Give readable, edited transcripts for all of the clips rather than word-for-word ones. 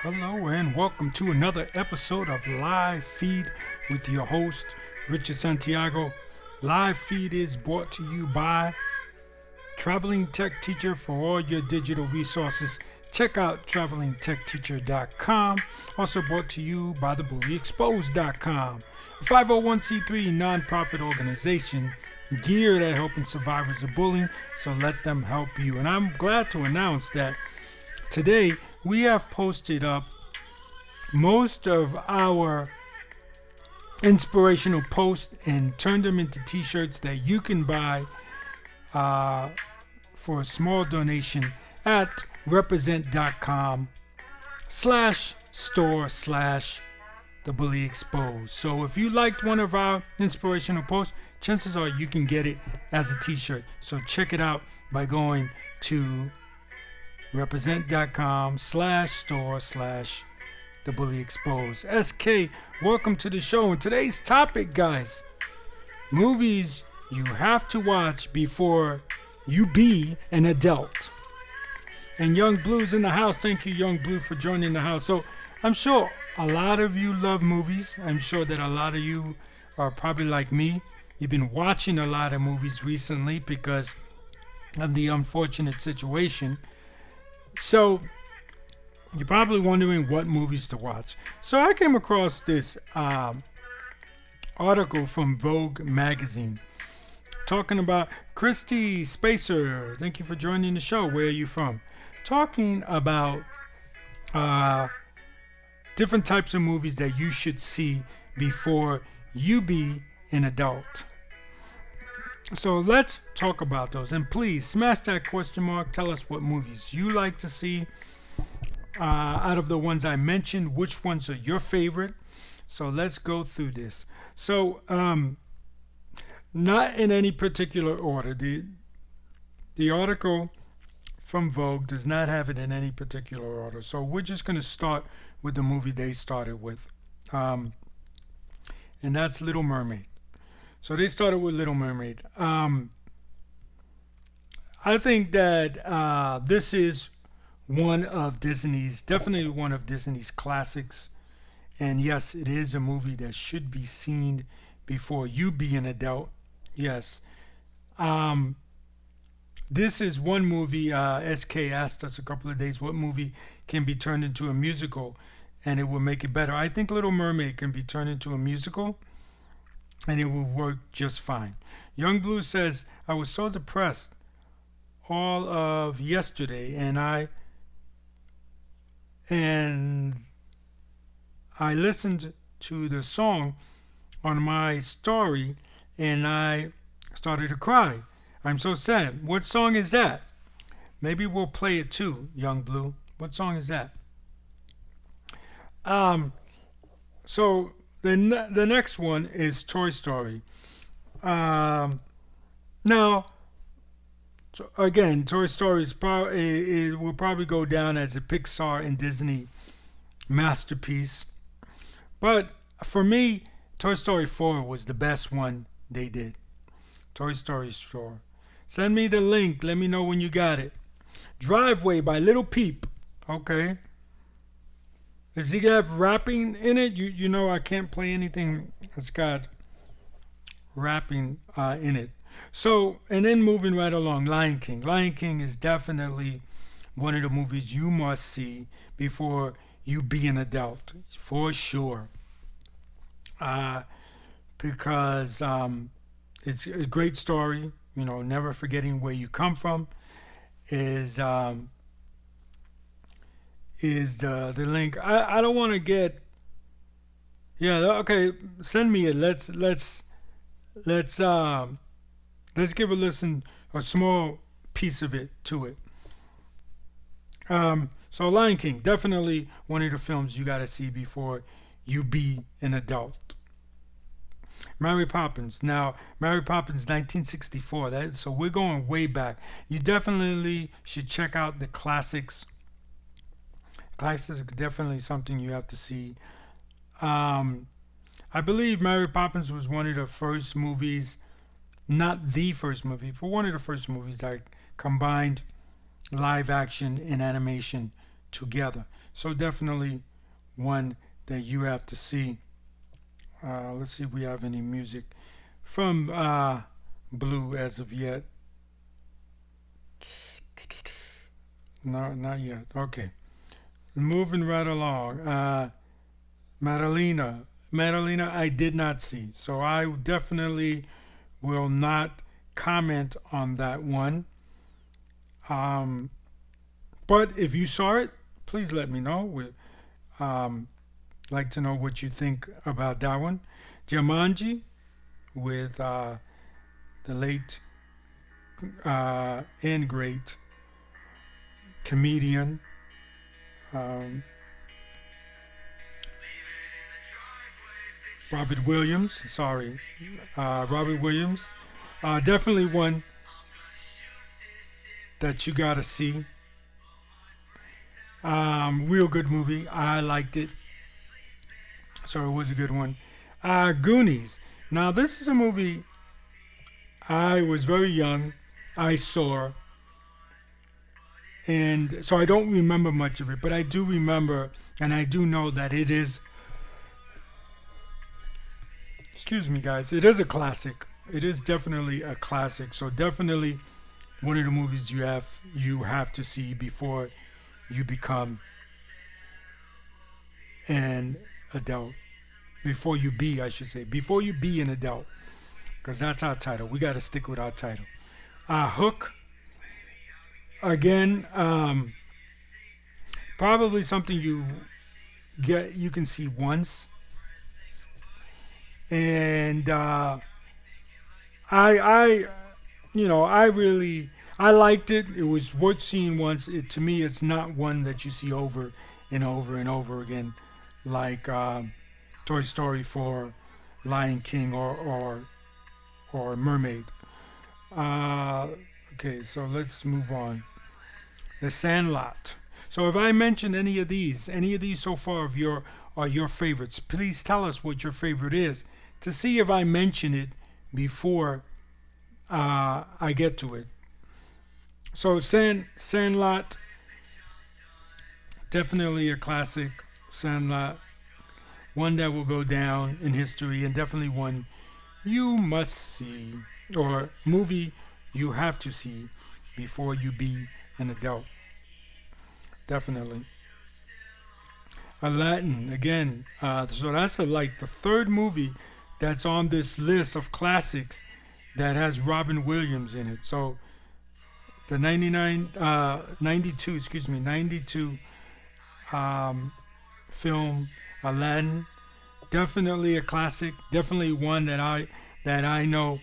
Hello and welcome to another episode of Live Feed with your host, Richard Santiago. Live Feed is brought to you by Traveling Tech Teacher for all your digital resources. Check out travelingtechteacher.com. Also brought to you by thebullyexposed.com, a 501c3 nonprofit organization geared at helping survivors of bullying, so let them help you. And I'm glad to announce that today we have posted up most of our inspirational posts and turned them into t-shirts that you can buy for a small donation at represent.com/store/thebullyexposed. So if you liked one of our inspirational posts, chances are you can get it as a t-shirt. So check it out by going to represent.com/store/thebullyexposed. SK, welcome to the show. And today's topic, guys, movies you have to watch before you be an adult. And Young Blue's in the house. Thank you, Young Blue, for joining the house. So I'm sure a lot of you love movies. I'm sure that a lot of you are probably like me. You've been watching a lot of movies recently because of the unfortunate situation. So you're probably wondering what movies to watch. So I came across this article from Vogue magazine talking about Christy Spacer. Thank you for joining the show. Where are you from? Talking about different types of movies that you should see before you be an adult. So let's talk about those. And please smash that question mark. Tell us what movies you like to see. Out of the ones I mentioned, which ones are your favorite? So let's go through this. So not in any particular order. The article from Vogue does not have it in any particular order. So we're just going to start with the movie they started with. And that's Little Mermaid. So they started with Little Mermaid. I think that this is definitely one of Disney's classics. And yes, it is a movie that should be seen before you be an adult. Yes. This is one movie, SK asked us a couple of days, what movie can be turned into a musical and it will make it better. I think Little Mermaid can be turned into a musical and it will work just fine. Young Blue says, I was so depressed all of yesterday and I listened to the song on my story and I started to cry. I'm so sad. What song is that? Maybe we'll play it too, Young Blue. What song is that? So the next one is Toy Story. Now, again, Toy Story will probably go down as a Pixar and Disney masterpiece. But for me, Toy Story 4 was the best one they did. Toy Story 4. Send me the link. Let me know when you got it. Driveway by Little Peep. Okay. Does he have rapping in it? You know I can't play anything that's got rapping in it. So, and then moving right along, Lion King. Lion King is definitely one of the movies you must see before you be an adult, for sure. Because it's a great story. You know, never forgetting where you come from is the link. I don't want to get. Yeah. Okay. Send me it. Let's give a listen, a small piece of it to it. So Lion King, definitely one of the films you got to see before you be an adult. Mary Poppins. Now, Mary Poppins 1964. So we're going way back. You definitely should check out the classics. Classics are definitely something you have to see. I believe Mary Poppins was one of the first movies, not the first movie, but one of the first movies that combined live action and animation together. So definitely one that you have to see. Let's see if we have any music from Blue as of yet. No, not yet. Okay. Moving right along. Madalena. Madalena, I did not see. So I definitely will not comment on that one. Um, but if you saw it, please let me know. We like to know what you think about that one. Jumanji with the late and great comedian um, Robert Williams. Sorry, Robert Williams. Definitely one that you gotta see. Real good movie. I liked it. So it was a good one. Goonies. Now this is a movie I was very young. I saw, and so I don't remember much of it, but I do remember, and I do know that it is. Excuse me, guys. It is a classic. It is definitely a classic. So definitely one of the movies you have to see before you become an adult. Before you be, I should say, before you be an adult, because that's our title. We got to stick with our title. Hook. Again, probably something you can see once, and I I liked it. It was worth seeing once. To me, it's not one that you see over and over and over again, like Toy Story 4, Lion King, or Mermaid. Uh, okay, so let's move on. The Sandlot. So if I mentioned any of these so far of your are your favorites, please tell us what your favorite is to see if I mention it before I get to it. So Sandlot, definitely a classic. Sandlot, one that will go down in history, and definitely one you must see, or movie you have to see before you be an adult. Definitely. Aladdin again. So that's like the third movie that's on this list of classics that has Robin Williams in it. So the 92, excuse me, 92 um, film Aladdin, definitely a classic. Definitely one that I know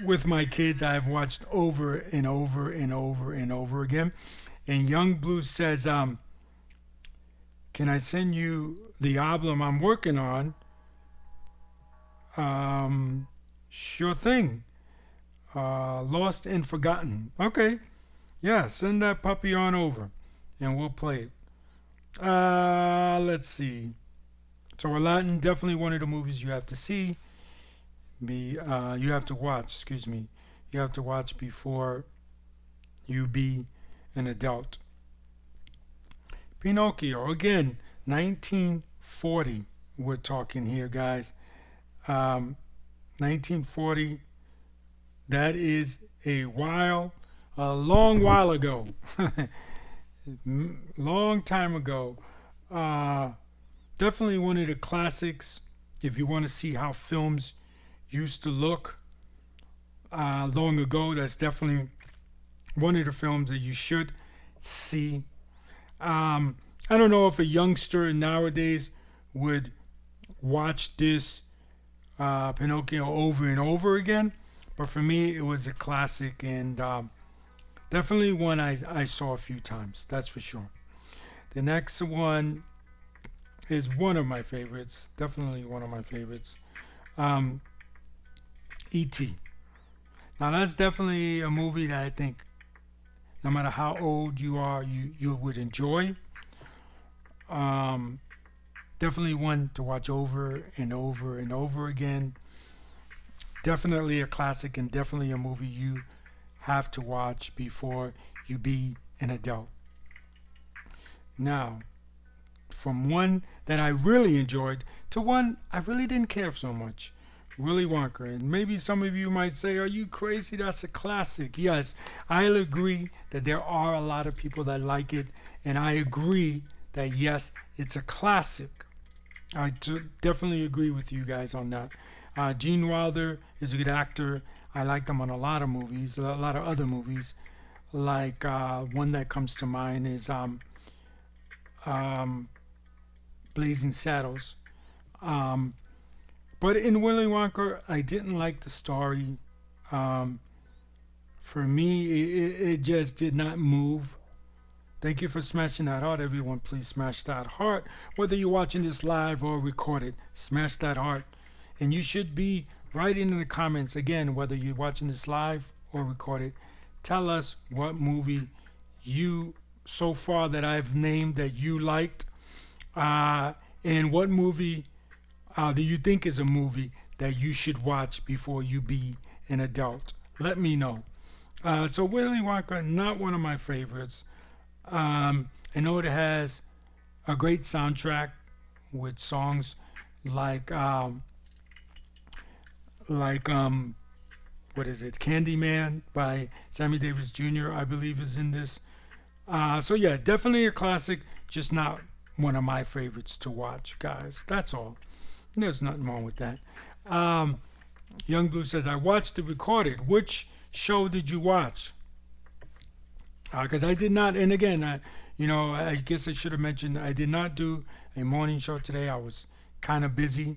with my kids I've watched over and over and over and over again. And Young Blue says, can I send you the album I'm working on? Sure thing. Lost and Forgotten. Okay. Yeah, send that puppy on over and we'll play it. Let's see. So Aladdin, definitely one of the movies you have to see. You have to watch, excuse me. You have to watch before you be an adult. Pinocchio, again, 1940. We're talking here, guys. 1940. That is a long while ago. Long time ago. Definitely one of the classics. If you want to see how films used to look long ago, that's definitely one of the films that you should see. I don't know if a youngster nowadays would watch this Pinocchio over and over again, but for me it was a classic, and definitely one I saw a few times, that's for sure. The next one is one of my favorites, definitely one of my favorites. E.T. Now that's definitely a movie that I think no matter how old you are, you would enjoy. Definitely one to watch over and over and over again. Definitely a classic, and definitely a movie you have to watch before you be an adult. Now, from one that I really enjoyed to one I really didn't care so much. Willy Wonka. And maybe some of you might say, are you crazy? That's a classic. Yes, I'll agree that there are a lot of people that like it. And I agree that, yes, it's a classic. Definitely agree with you guys on that. Gene Wilder is a good actor. I liked him on a lot of movies, a lot of other movies. Like one that comes to mind is um, Blazing Saddles. Um, but in Willy Wonka, I didn't like the story. Um, for me, it just did not move. Thank you for smashing that heart, everyone. Please smash that heart. Whether you're watching this live or recorded, smash that heart. And you should be writing in the comments again, whether you're watching this live or recorded. Tell us what movie you so far that I've named that you liked, and what movie do you think is a movie that you should watch before you be an adult. Let me know. So Willy Wonka, not one of my favorites. I know it has a great soundtrack with songs like like what is it? Candyman by Sammy Davis Jr. I believe is in this. So yeah, definitely a classic, just not one of my favorites to watch, guys. That's all. There's nothing wrong with that. Um, Young Blue says, I watched the recorded. Which show did you watch? Because I did not, and again, I guess I should have mentioned I did not do a morning show today. I was kind of busy,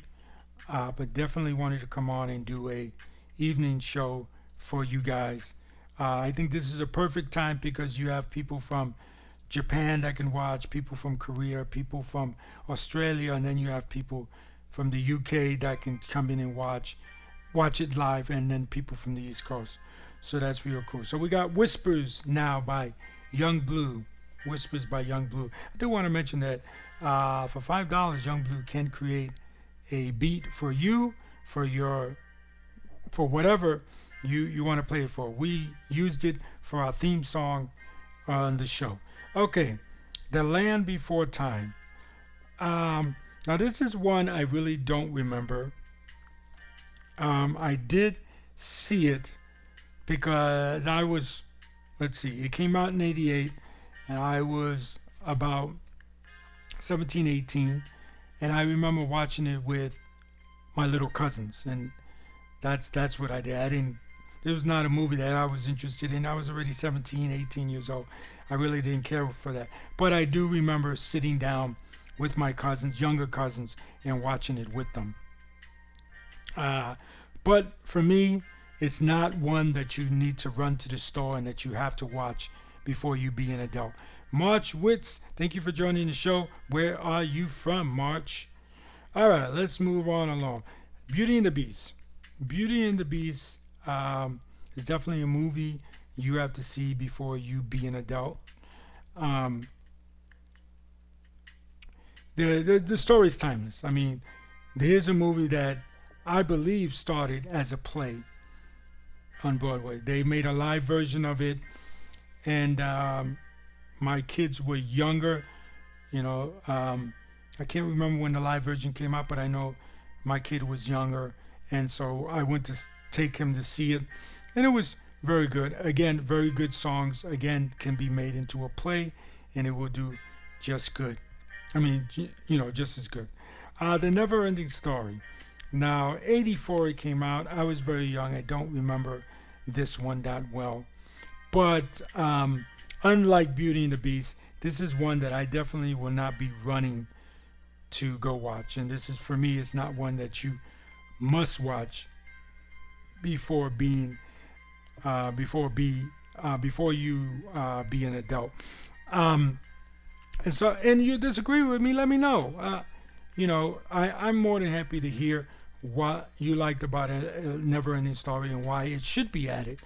but definitely wanted to come on and do a evening show for you guys. I think this is a perfect time because you have people from Japan that can watch, people from Korea, people from Australia, and then you have people from the UK that can come in and watch it live, and then people from the East Coast. So that's real cool. So we got Whispers now by Young Blue. Whispers by Young Blue. I do want to mention that for $5, Young Blue can create a beat for you, for whatever you want to play it for. We used it for our theme song on the show. Okay, The Land Before Time. Now this is one I really don't remember. I did see it because I was, let's see, it came out in 88 and I was about 17, 18, and I remember watching it with my little cousins, and that's what I did. It was not a movie that I was interested in. I was already 17, 18 years old. I really didn't care for that. But I do remember sitting down with my cousins, younger cousins, and watching it with them. But for me, it's not one that you need to run to the store and that you have to watch before you be an adult. March Witz, thank you for joining the show. Where are you from, March? All right, let's move on along. Beauty and the Beast. Beauty and the Beast is definitely a movie you have to see before you be an adult. The story is timeless. I mean, here's a movie that I believe started as a play on Broadway. They made a live version of it, and my kids were younger. I can't remember when the live version came out, but I know my kid was younger, and so I went to take him to see it, and it was very good. Again, very good songs. Again, can be made into a play, and it will do just good. I mean, just as good. The Never Ending Story. Now, 84 it came out. I was very young. I don't remember this one that well. But unlike Beauty and the Beast, this is one that I definitely will not be running to go watch. And this is, for me, it's not one that you must watch before you be an adult. And you disagree with me, let me know. I'm more than happy to hear what you liked about a Never Ending Story and why it should be added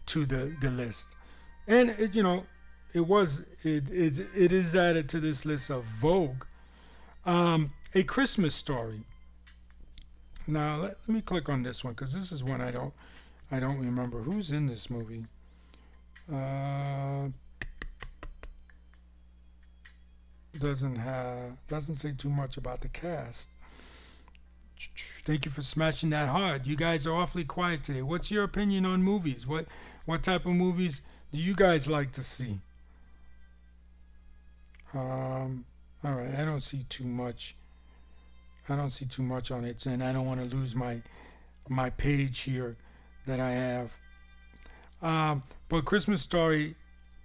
to the list. And it is added to this list of Vogue. A Christmas Story. Now let me click on this one because this is one I don't remember who's in this movie. doesn't say too much about the cast. Thank you for smashing that hard. You guys are awfully quiet today. What's your opinion on movies? What type of movies do you guys like to see? All right, I don't see too much. I don't see too much on it, and I don't want to lose my page here that I have. But Christmas Story,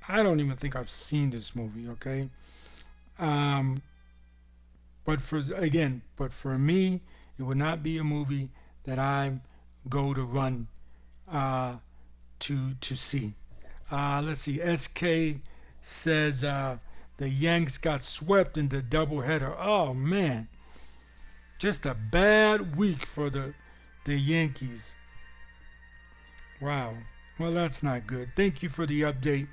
I don't even think I've seen this movie. Okay. Um, but for me, it would not be a movie that I go to run uh, to see. Let's see. SK says the Yanks got swept in the doubleheader. Oh man, just a bad week for the Yankees. Wow. Well, that's not good. Thank you for the update.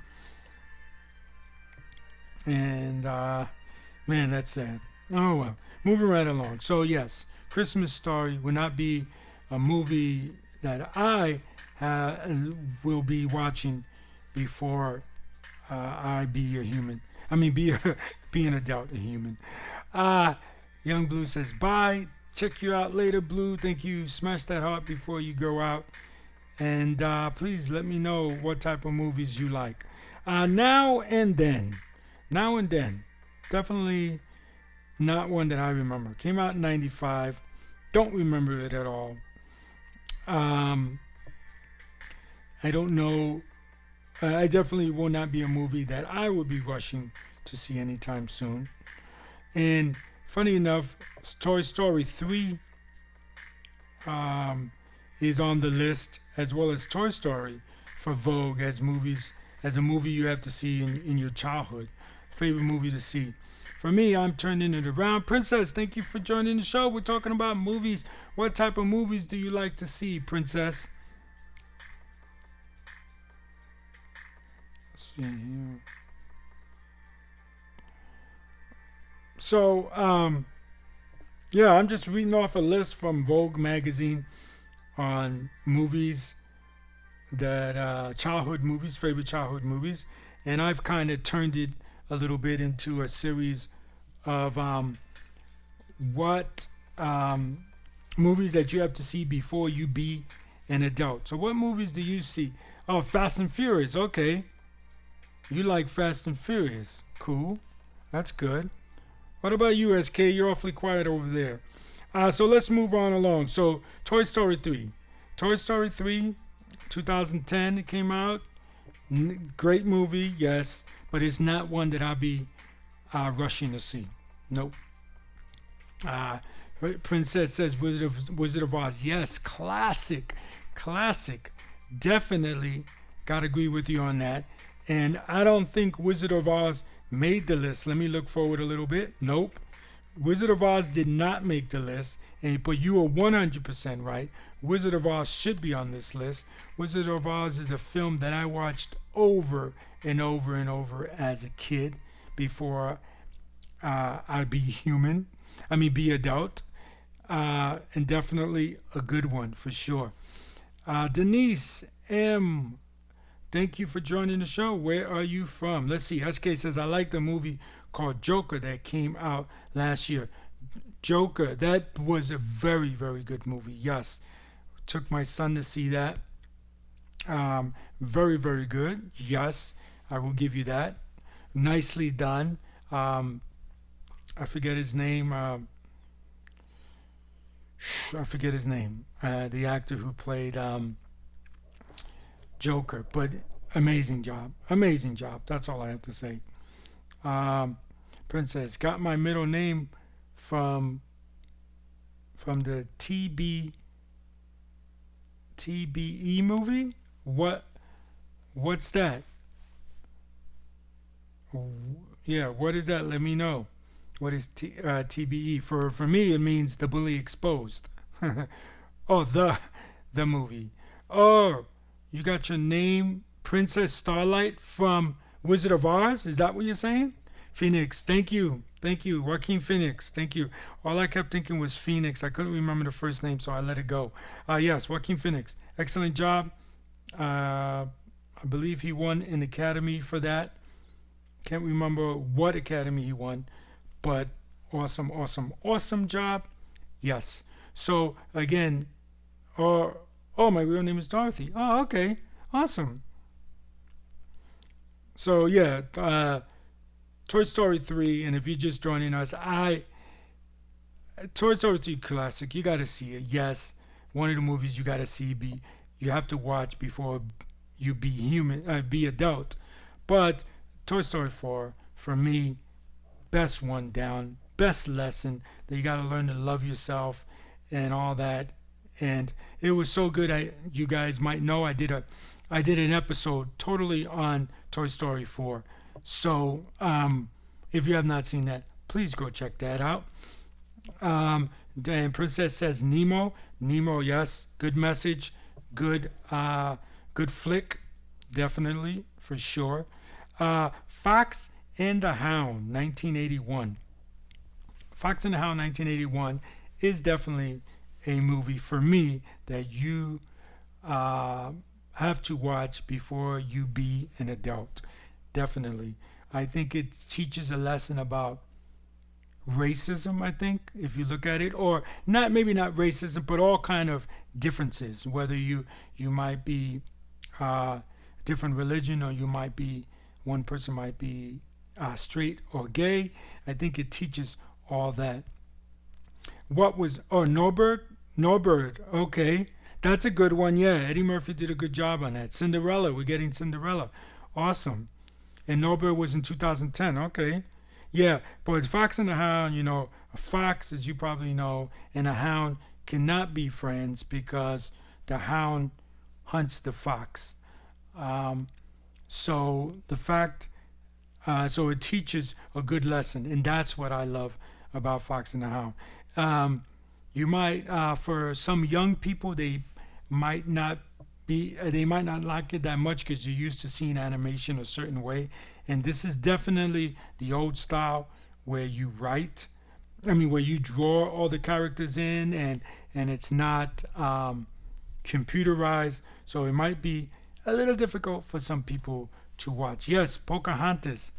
And man, that's sad. Oh well. Moving right along. So yes, Christmas Story will not be a movie that I will be watching before I be a human. I mean, be an adult, a human. Uh, Young Blue says bye. Check you out later, Blue. Thank you. Smash that heart before you go out. And please let me know what type of movies you like. Now and then. Now and then. Definitely not one that I remember. Came out in 95. Don't remember it at all. Um, I don't know. I definitely will not be a movie that I will be rushing to see anytime soon. And funny enough, Toy Story 3 is on the list, as well as Toy Story for Vogue as a movie you have to see in your childhood. Favorite movie to see. For me, I'm turning it around. Princess, thank you for joining the show. We're talking about movies. What type of movies do you like to see, Princess? Let's see here. So, yeah, I'm just reading off a list from Vogue magazine on movies that childhood movies, favorite childhood movies, and I've kind of turned it a little bit into a series of what movies that you have to see before you be an adult. So what movies do you see? Oh, Fast and Furious. Okay, you like Fast and Furious. Cool, that's good. What about you, SK? You're awfully quiet over there. So let's move on along. So Toy Story 3. Toy Story 3, 2010 it came out. Great movie, yes, but it's not one that I'll be rushing to see. Nope. Princess says Wizard of Oz. Yes, classic. Definitely got to agree with you on that. And I don't think Wizard of Oz made the list. Let me look forward a little bit. Nope. Wizard of Oz did not make the list, but you are 100% right. Wizard of Oz should be on this list. Wizard of Oz is a film that I watched over and over and over as a kid before I'd be human. Be adult. And definitely a good one for sure. Denise M. Thank you for joining the show. Where are you from? Let's see. SK says, I like the movie called Joker that came out last year. Joker, that was a very, very good movie. Yes. Took my son to see that. Very, very good. Yes, I will give you that. Nicely done. I forget his name. I forget his name. The actor who played Joker, but amazing job. That's all I have to say. Princess got my middle name from the TBE movie. What's that? Yeah, what is that? Let me know. What is TBE? For me, it means the bully exposed. Oh, the movie. Oh, you got your name, Princess Starlight from Wizard of Oz? Is that what you're saying? Phoenix, thank you. Joaquin Phoenix, thank you. All I kept thinking was Phoenix. I couldn't remember the first name, so I let it go. Yes, Joaquin Phoenix. Excellent job. I believe he won an Academy for that. Can't remember what Academy he won, but awesome, awesome, awesome job. Yes. So again, or oh, my real name is Dorothy. Oh, okay, awesome. So yeah, Toy Story 3, and if you're just joining us, Toy Story 3 classic. You gotta see it. Yes, one of the movies you gotta see. You have to watch before you be human, be adult. But Toy Story 4 for me, best one down, best lesson that you gotta learn to love yourself and all that. And it was so good. You guys might know I did an episode totally on Toy Story 4. So if you have not seen that, please go check that out. And Princess says Nemo. Nemo, yes, good message, good, good flick, definitely for sure. Fox and the Hound, 1981. Fox and the Hound, 1981, is definitely a movie for me that you have to watch before you be an adult. Definitely, I think it teaches a lesson about racism. I think if you look at it, or not, maybe not racism, but all kind of differences, whether you might be different religion, or you might be, one person might be straight or gay. I think it teaches all that. What was, oh, Norbert, okay, that's a good one. Yeah, Eddie Murphy did a good job on that. Cinderella, we're getting Cinderella, awesome. And Norbert was in 2010. Okay. Yeah, but Fox and the Hound, a fox, as you probably know, and a hound cannot be friends because the hound hunts the fox. Um, so the fact, so it teaches a good lesson, and that's what I love about Fox and the Hound. You might, for some young people, might not they might not like it that much because you're used to seeing animation a certain way, and this is definitely the old style where you write, where you draw all the characters in, and it's not computerized, so it might be a little difficult for some people to watch. Yes, Pocahontas,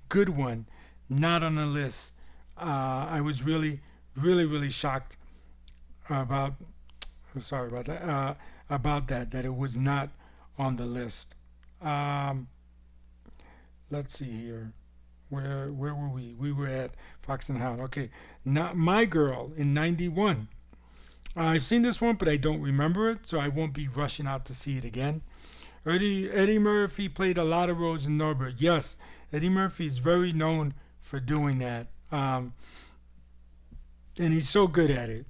good one, not on the list. I was really, really, really shocked about, sorry about that, that it was not on the list. Um, let's see here. Where were we? We were at Fox and Hound. Okay, not My Girl in '91. I've seen this one, but I don't remember it, so I won't be rushing out to see it again. Eddie Murphy played a lot of roles in Norbert. Yes, Eddie Murphy is very known for doing that, and he's so good at it.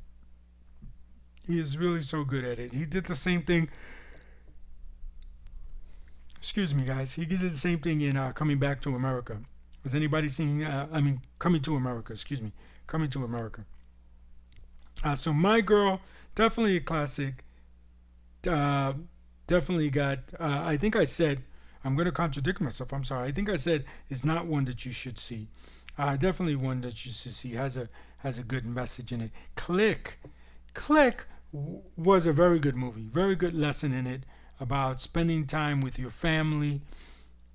He is really so good at it. He did the same thing. Excuse me, guys. He did the same thing in Coming Back to America. Has anybody seen? Coming to America. Excuse me, Coming to America. So My Girl, definitely a classic. Uh, Definitely got. I think I said. I'm going to contradict myself. I'm sorry. I think I said it's not one that you should see. Definitely one that you should see. Has a good message in it. Click was a very good movie. Very good lesson in it about spending time with your family.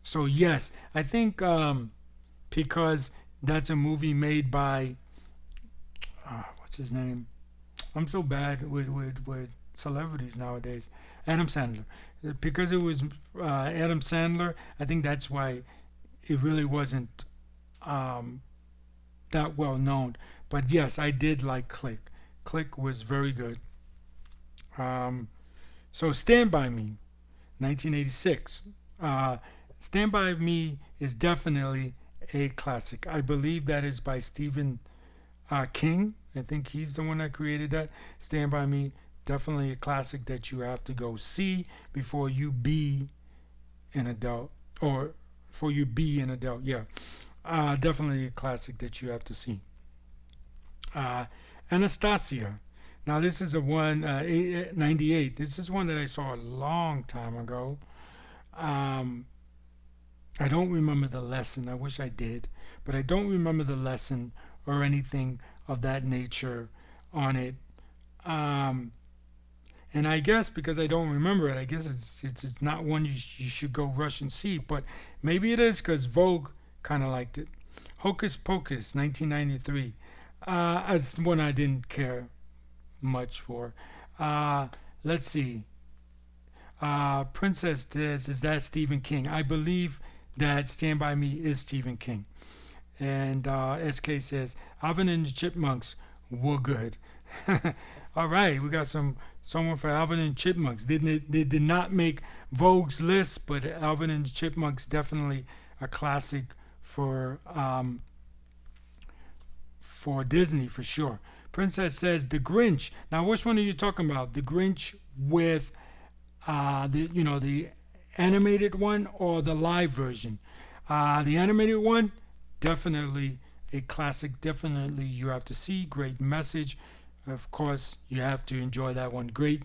So yes, I think because that's a movie made by what's his name? I'm so bad with celebrities nowadays. Adam Sandler. Because it was Adam Sandler, I think that's why it really wasn't that well known. But yes, I did like Click. Click was very good. So Stand By Me, 1986. Stand By Me is definitely a classic. I believe that is by Stephen King. I think he's the one that created that. Stand By Me, definitely a classic that you have to go see before you be an adult, or before you be an adult. Yeah, definitely a classic that you have to see. Anastasia. Now this is a one 98. This is one that I saw a long time ago. Um, I don't remember the lesson. I wish I did, but I don't remember the lesson or anything of that nature on it. Um, and I guess because I don't remember it, I guess it's not one you should go rush and see. But maybe it is because Vogue kind of liked it. Hocus Pocus, 1993. That's one I didn't care much for. Uh, let's see. Princess says, is that Stephen King? I believe that Stand By Me is Stephen King. And SK says, Alvin and the Chipmunks were good. All right, we got someone for Alvin and Chipmunks. They did not make Vogue's list, but Alvin and the Chipmunks definitely a classic for Disney for sure. Princess says The Grinch. Now, which one are you talking about? The Grinch with the animated one or the live version? The animated one, definitely a classic. Definitely you have to see. Great message. Of course, you have to enjoy that one. Great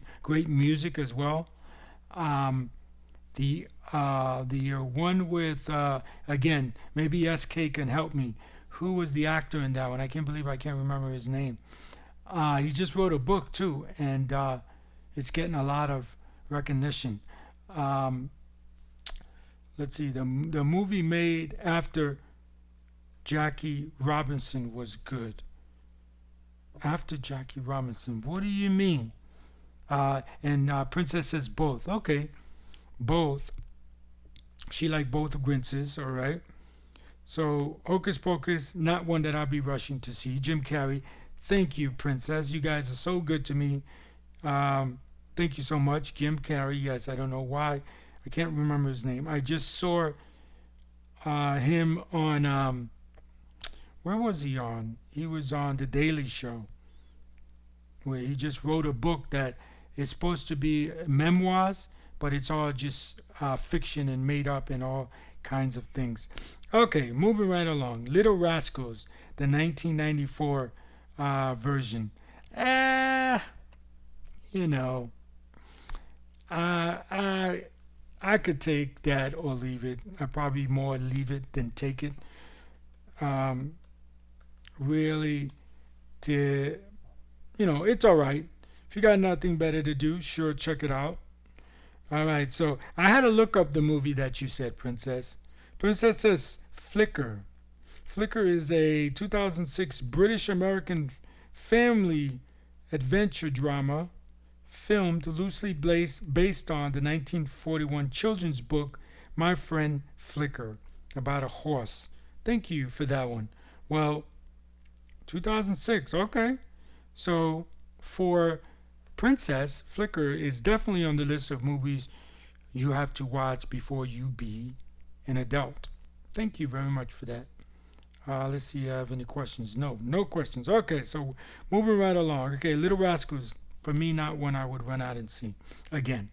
music as well. Um, the one with again, maybe SK can help me. Who was the actor in that one? I can't believe I can't remember his name. He just wrote a book too, and it's getting a lot of recognition. Um, let's see, the movie made after Jackie Robinson was good. After Jackie Robinson, what do you mean? And Princess says both. Okay, both. She liked both Grinches, all right. So Hocus Pocus, not one that I'll be rushing to see. Jim Carrey, thank you, Princess. You guys are so good to me. Thank you so much, Jim Carrey. Yes, I don't know why. I can't remember his name. I just saw him on, where was he on? He was on The Daily Show, where he just wrote a book that is supposed to be memoirs, but it's all just fiction and made up and all kinds of things. Okay, moving right along. Little Rascals, the 1994 version. You know, I could take that or leave it. I probably more leave it than take it. Really, it's all right. If you got nothing better to do, sure, check it out. All right, so I had to look up the movie that you said, Princess. Princess says Flicker. Flicker is a 2006 British-American family adventure drama filmed loosely based on the 1941 children's book My Friend Flicker, about a horse. Thank you for that one. Well, 2006, okay. So for Princess, Flicker is definitely on the list of movies you have to watch before you be an adult. Thank you very much for that. Let's see if I have any questions. No questions. Okay, so moving right along. Okay, Little Rascals, for me, not one I would run out and see again.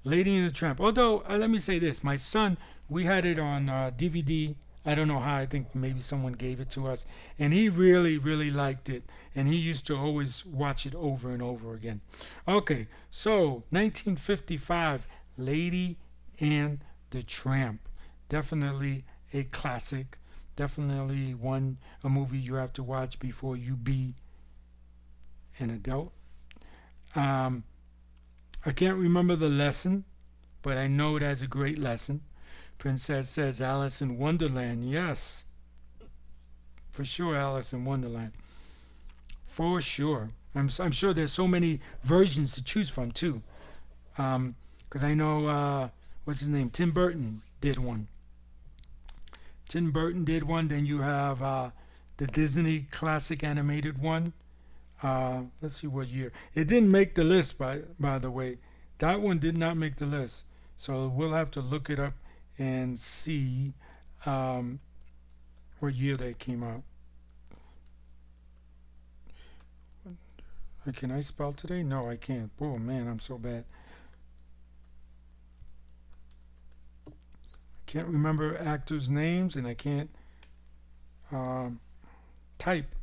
Lady and the Tramp. Although, let me say this. My son, we had it on DVD. I don't know how. I think maybe someone gave it to us. And he really, really liked it. And he used to always watch it over and over again. Okay, so 1955, Lady and the Tramp. Definitely a classic. Definitely a movie you have to watch before you be an adult. I can't remember the lesson, but I know it has a great lesson. Princess says Alice in Wonderland. Yes, for sure, Alice in Wonderland. For sure. I'm sure there's so many versions to choose from too. Because I know, what's his name? Tim Burton did one. Then you have the Disney classic animated one. Let's see what year. It didn't make the list, by the way. That one did not make the list. So we'll have to look it up and see what year they came out. Can I spell today? No, I can't. Oh man, I'm so bad. I can't remember actors' names, and I can't type.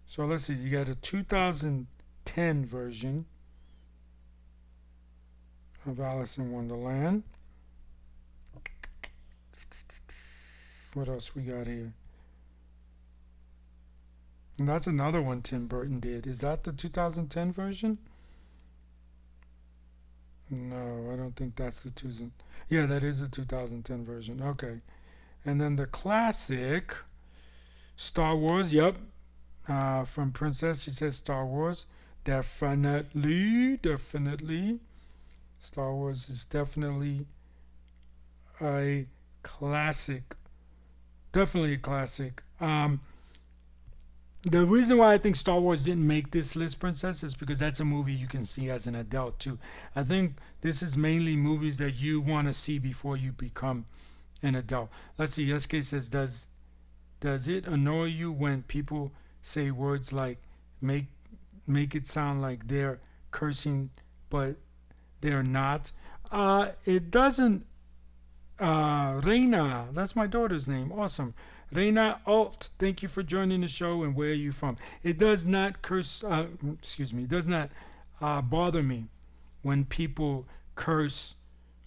So let's see. You got a 2010 version of Alice in Wonderland. What else we got here? And that's another one Tim Burton did. Is that the 2010 version? No, I don't think that's the 2000. Yeah, that is the 2010 version. Okay. And then the classic Star Wars. Yep. From Princess, she says Star Wars. Definitely, definitely. Star Wars is definitely a classic. Definitely a classic. The reason why I think Star Wars didn't make this list, Princess, is because that's a movie you can see as an adult too. I think this is mainly movies that you want to see before you become an adult. Let's see. SK says, does it annoy you when people say words like make it sound like they're cursing, but they're not? It doesn't. Reina, that's my daughter's name. Awesome. Reina Alt, thank you for joining the show. And where are you from? It does not curse. Excuse me. It does not bother me when people curse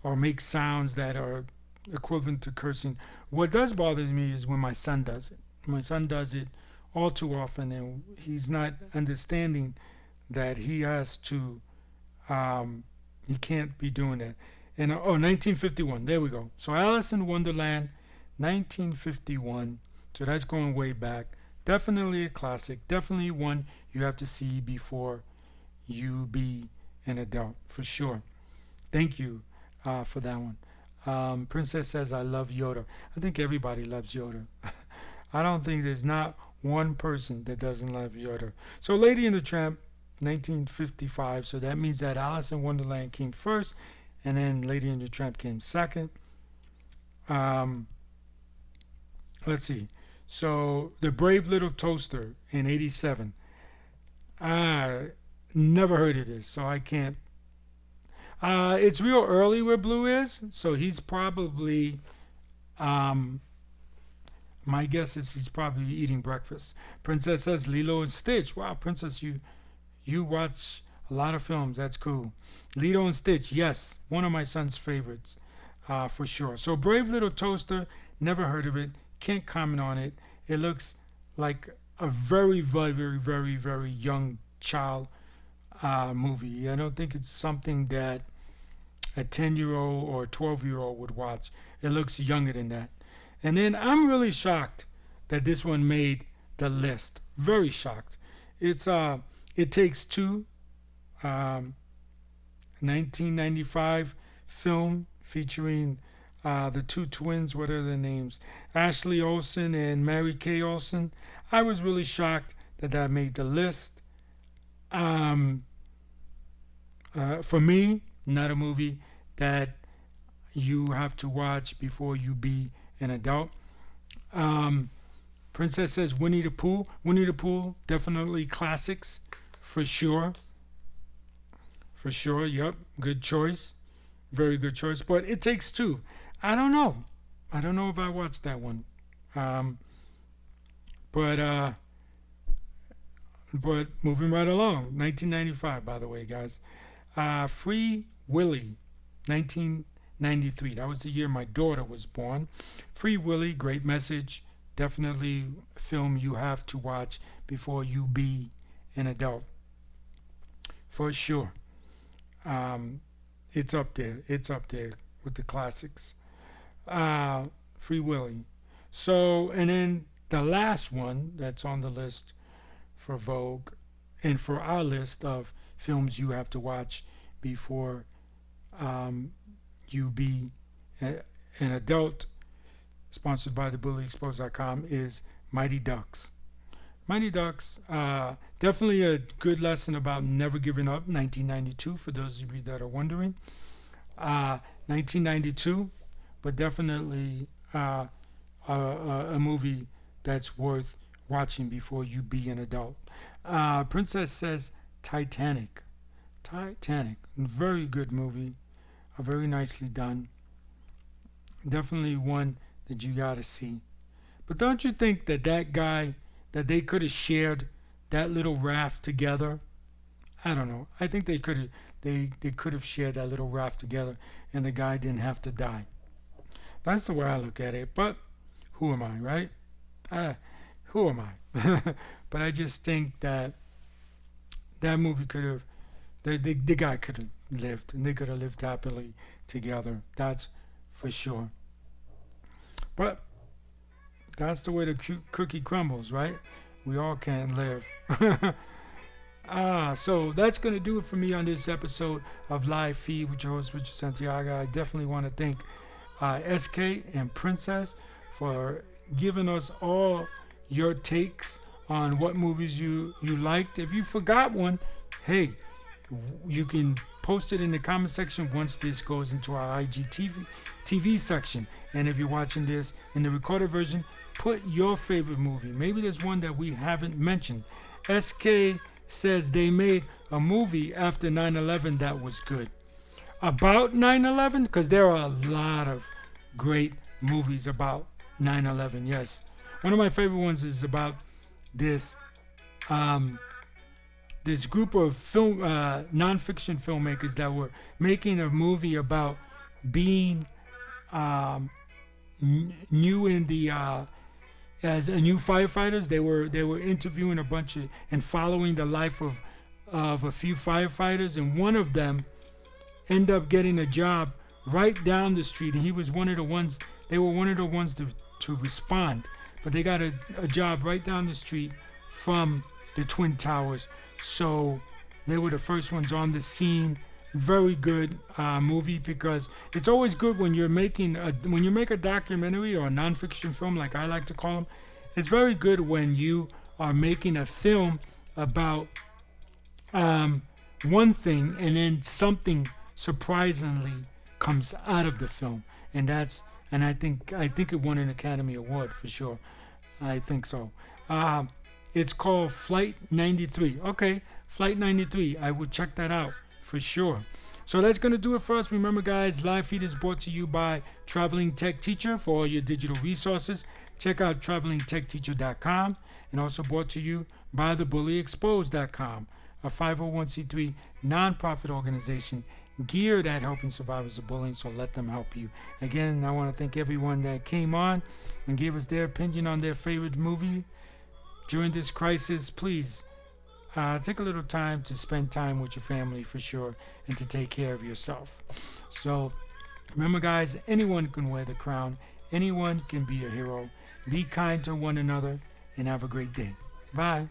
or make sounds that are equivalent to cursing. What does bother me is when my son does it. My son does it all too often, and he's not understanding that he has to. He can't be doing that. And 1951. There we go. So Alice in Wonderland, 1951. So that's going way back. Definitely a classic. Definitely one you have to see before you be an adult, for sure. Thank you for that one. Princess says, I love Yoda. I think everybody loves Yoda. I don't think there's not one person that doesn't love Yoda. So Lady and the Tramp, 1955. So that means that Alice in Wonderland came first, and then Lady and the Tramp came second. Let's see. So The Brave Little Toaster in 87. I never heard of this, so I can't. It's real early where Blue is, so he's probably. My guess is he's probably eating breakfast. Princess says Lilo and Stitch. Wow, Princess, you watch a lot of films. That's cool. Lilo and Stitch, yes, one of my son's favorites, for sure. So Brave Little Toaster, never heard of it. Can't comment on it. It looks like a very, very, very, very, very young child movie. I don't think it's something that a 10-year-old or a 12-year-old would watch. It looks younger than that. And then I'm really shocked that this one made the list. Very shocked. It's It Takes Two, 1995 film featuring the two twins. What are their names? Ashley Olsen and Mary Kay Olsen. I was really shocked that that made the list. For me, not a movie that you have to watch before you be an adult. Princess says Winnie the Pooh. Winnie the Pooh, definitely classics, for sure. For sure, yep, good choice. Very good choice. But It Takes Two. I don't know. I don't know if I watched that one. But moving right along. 1995, by the way, guys. Free Willy, 1993. That was the year my daughter was born. Free Willy, great message. Definitely a film you have to watch before you be an adult. For sure. It's up there. It's up there with the classics. Free Willy. So, and then the last one that's on the list for Vogue and for our list of films you have to watch before you be an adult, sponsored by thebullyexposed.com, is Mighty Ducks. Mighty Ducks, definitely a good lesson about never giving up. 1992, for those of you that are wondering. 1992, but definitely a movie that's worth watching before you be an adult. Princess says Titanic. Titanic, very good movie, very nicely done. Definitely one that you gotta see. But don't you think that guy, that they could have shared that little raft together? I don't know. I think they could have shared that little raft together, and the guy didn't have to die. That's the way I look at it. But who am I, right? Who am I? But I just think that that movie could have, the guy could have lived, and they could have lived happily together. That's for sure. But That's the way the cookie crumbles, right? We all can't live. So that's going to do it for me on this episode of Live Feed with your host, Richard Santiago. I definitely want to thank SK and Princess for giving us all your takes on what movies you liked. If you forgot one, hey, you can post it in the comment section once this goes into our IGTV section. And if you're watching this in the recorded version, put your favorite movie. Maybe there's one that we haven't mentioned. SK says they made a movie after 9/11 that was good. About 9/11, because there are a lot of great movies about 9/11. Yes, one of my favorite ones is about this this group of non-fiction filmmakers that were making a movie about being new in the as a new firefighters. They were interviewing a bunch of and following the life of a few firefighters, and one of them ended up getting a job right down the street, and he was one of the ones. They were one of the ones to respond, but they got a job right down the street from the Twin Towers. So they were the first ones on the scene. Very good movie, because it's always good when you're making when you make a documentary or a non-fiction film, like I like to call them. It's very good when you are making a film about one thing and then something surprisingly comes out of the film, and I think it won an Academy Award for sure. I think so. It's called Flight 93. Okay, Flight 93. I will check that out for sure. So that's going to do it for us. Remember, guys, Live Feed is brought to you by Traveling Tech Teacher for all your digital resources. Check out travelingtechteacher.com, and also brought to you by thebullyexposed.com, a 501c3 nonprofit organization geared at helping survivors of bullying, so let them help you. Again, I want to thank everyone that came on and gave us their opinion on their favorite movie during this crisis. Please take a little time to spend time with your family for sure, and to take care of yourself. So remember, guys, anyone can wear the crown. Anyone can be a hero. Be kind to one another, and have a great day. Bye.